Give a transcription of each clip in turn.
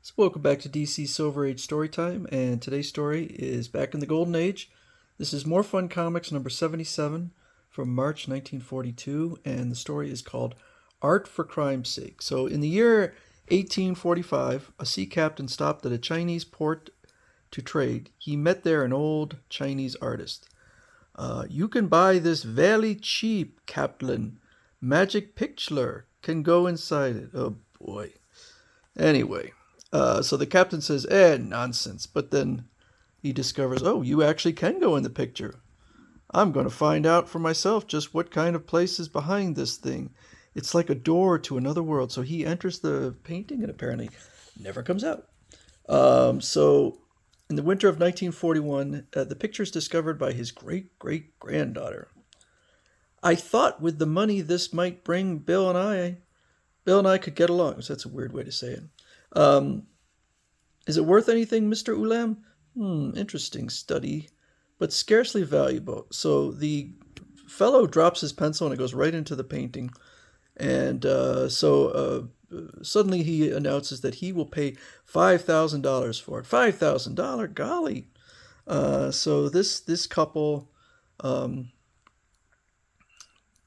So welcome back to DC Silver Age Storytime, and today's story is back in the Golden Age. This is More Fun Comics number 77 from March 1942, and the story is called Art for Crime's Sake. So in the year 1845, a sea captain stopped at a Chinese port to trade. He met there an old Chinese artist. You can buy this very cheap, Captain. Magic picture can go inside it. Oh boy. Anyway, so the captain says, nonsense. But then he discovers, oh, you actually can go in the picture. I'm going to find out for myself just what kind of place is behind this thing. It's like a door to another world. So he enters the painting and apparently never comes out. So in the winter of 1941, the picture is discovered by his great-great-granddaughter. I thought with the money this might bring Bill and I could get along. So that's a weird way to say it. Is it worth anything, Mr. Ulam? Interesting study, but scarcely valuable. So the fellow drops his pencil and it goes right into the painting. And suddenly he announces that he will pay $5,000 for it. $5,000, golly! So this couple,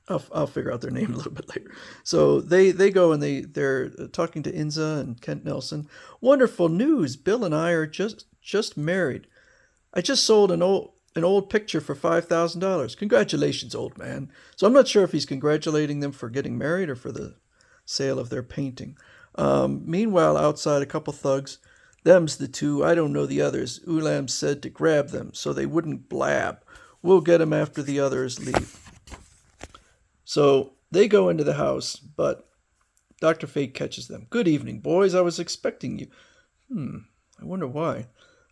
I'll figure out their name a little bit later. So they go and they're talking to Inza and Kent Nelson. Wonderful news! Bill and I are just married. I just sold an old picture for $5,000. Congratulations, old man. So I'm not sure if he's congratulating them for getting married or for the sale of their painting. Meanwhile, outside, a couple thugs. Them's the two. I don't know the others. Ulam said to grab them so they wouldn't blab. We'll get 'em after the others leave. So they go into the house, but Dr. Fate catches them. Good evening, boys. I was expecting you. I wonder why.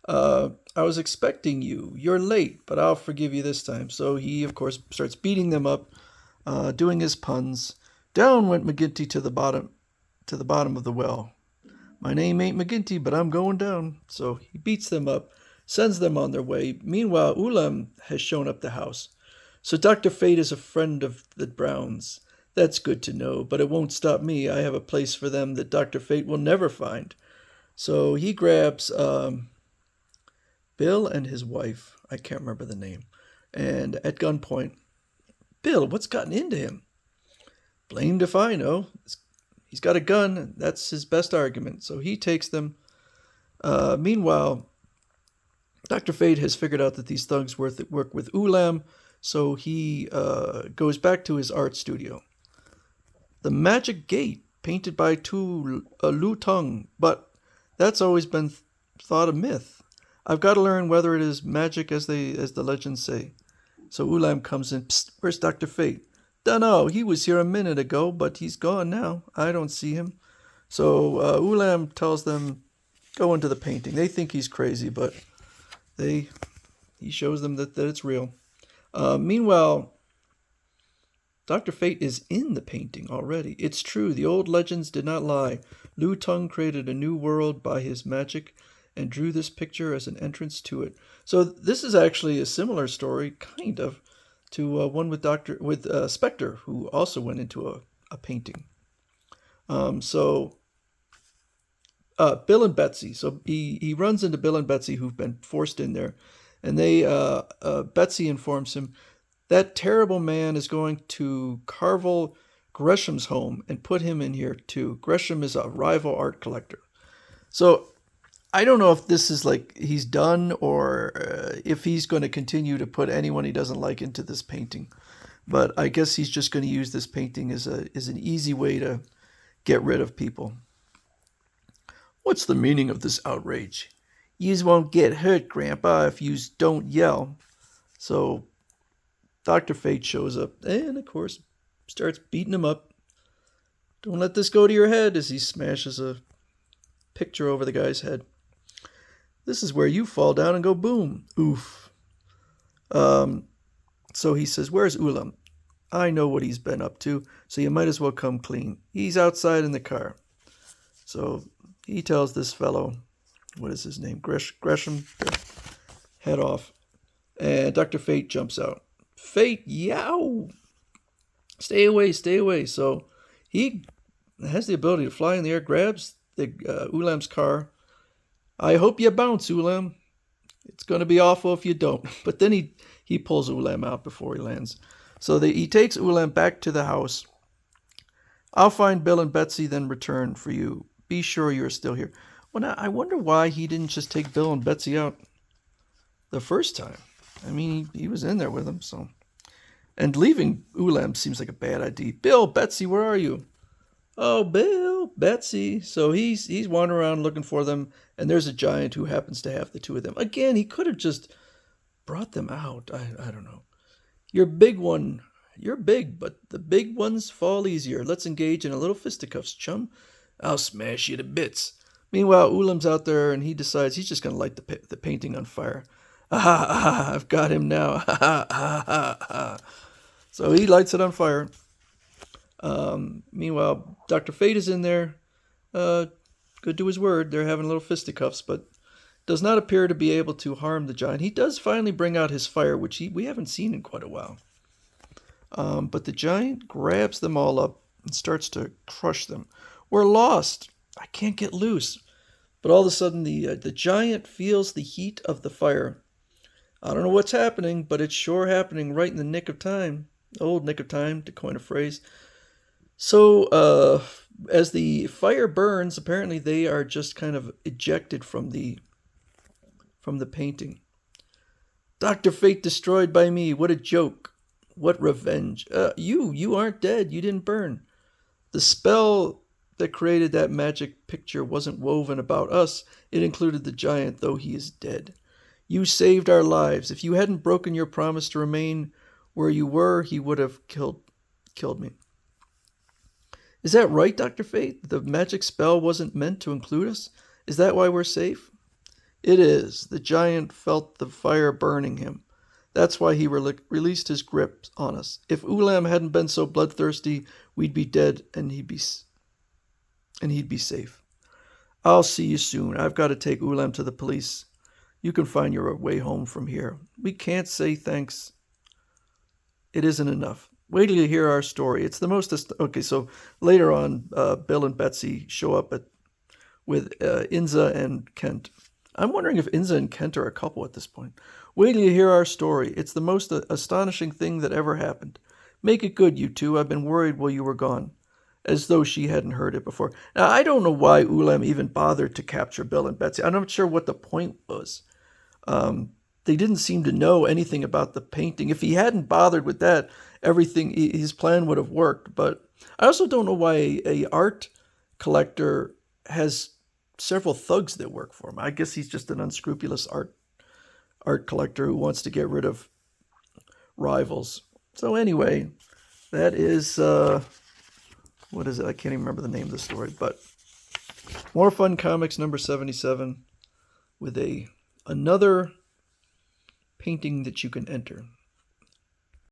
I was expecting you. You're late, but I'll forgive you this time. So he, of course, starts beating them up, doing his puns. Down went McGinty to the bottom of the well. My name ain't McGinty, but I'm going down. So he beats them up, sends them on their way. Meanwhile, Ulam has shown up the house. So Dr. Fate is a friend of the Browns. That's good to know, but it won't stop me. I have a place for them that Dr. Fate will never find. So he grabs Bill and his wife. I can't remember the name. And at gunpoint, Bill, what's gotten into him? Blamed if I know. He's got a gun, and that's his best argument. So he takes them. Meanwhile, Dr. Fate has figured out that these thugs work with Ulam, so he goes back to his art studio. The Magic Gate, painted by Lu Tung, but that's always been thought a myth. I've got to learn whether it is magic as the legends say. So Ulam comes in. Psst, where's Dr. Fate? Dunno, he was here a minute ago, but he's gone now. I don't see him. So Ulam tells them, go into the painting. They think he's crazy, but he shows them that it's real. Meanwhile, Dr. Fate is in the painting already. It's true, the old legends did not lie. Lu Tung created a new world by his magic and drew this picture as an entrance to it. So this is actually a similar story, kind of, to one with Spectre, who also went into a painting. Bill and Betsy. So he runs into Bill and Betsy, who've been forced in there. And Betsy informs him that terrible man is going to Carvel Gresham's home and put him in here too. Gresham is a rival art collector. So I don't know if this is like he's done or if he's going to continue to put anyone he doesn't like into this painting. But I guess he's just going to use this painting as an easy way to get rid of people. What's the meaning of this outrage? Yous won't get hurt, Grandpa, if yous don't yell. So Dr. Fate shows up and, of course, starts beating him up. Don't let this go to your head as he smashes a picture over the guy's head. This is where you fall down and go boom. Oof. So he says, where's Ulam? I know what he's been up to, so you might as well come clean. He's outside in the car. So he tells this fellow, what is his name? Gresham, to head off. And Dr. Fate jumps out. Fate, yow! Stay away, stay away. So he has the ability to fly in the air, grabs the Ulam's car, I hope you bounce, Ulam. It's going to be awful if you don't. But then he pulls Ulam out before he lands. So he takes Ulam back to the house. I'll find Bill and Betsy, then return for you. Be sure you're still here. Well, now, I wonder why he didn't just take Bill and Betsy out the first time. I mean, he was in there with them, so. And leaving Ulam seems like a bad idea. Bill, Betsy, where are you? Oh, Bill, Betsy. So he's wandering around looking for them, and there's a giant who happens to have the two of them. Again, he could have just brought them out. I don't know. You're big one. You're big, but the big ones fall easier. Let's engage in a little fisticuffs, chum. I'll smash you to bits. Meanwhile, Ulam's out there, and he decides he's just going to light the painting on fire. I've got him now. So he lights it on fire. Meanwhile, Dr. Fate is in there. Good to his word. They're having a little fisticuffs, but does not appear to be able to harm the giant. He does finally bring out his fire, which we haven't seen in quite a while. But the giant grabs them all up and starts to crush them. We're lost. I can't get loose. But all of a sudden, the giant feels the heat of the fire. I don't know what's happening, but it's sure happening right in the nick of time. Old nick of time, to coin a phrase. So, as the fire burns, apparently they are just kind of ejected from the painting. Dr. Fate destroyed by me. What a joke. What revenge. You aren't dead. You didn't burn. The spell that created that magic picture wasn't woven about us. It included the giant, though he is dead. You saved our lives. If you hadn't broken your promise to remain where you were, he would have killed me. Is that right, Dr. Fate? The magic spell wasn't meant to include us? Is that why we're safe? It is. The giant felt the fire burning him. That's why he released his grip on us. If Ulam hadn't been so bloodthirsty, we'd be dead and he'd be safe. I'll see you soon. I've got to take Ulam to the police. You can find your way home from here. We can't say thanks. It isn't enough. Wait till you hear our story. It's the most... Okay, so later on, Bill and Betsy show up with Inza and Kent. I'm wondering if Inza and Kent are a couple at this point. Wait till you hear our story. It's the most astonishing thing that ever happened. Make it good, you two. I've been worried while you were gone. As though she hadn't heard it before. Now, I don't know why Ulam even bothered to capture Bill and Betsy. I'm not sure what the point was. They didn't seem to know anything about the painting. If he hadn't bothered with that, his plan would have worked. But I also don't know why a art collector has several thugs that work for him. I guess he's just an unscrupulous art collector who wants to get rid of rivals. So anyway, that is what is it? I can't even remember the name of the story. But More Fun Comics number 77 with another painting that you can enter.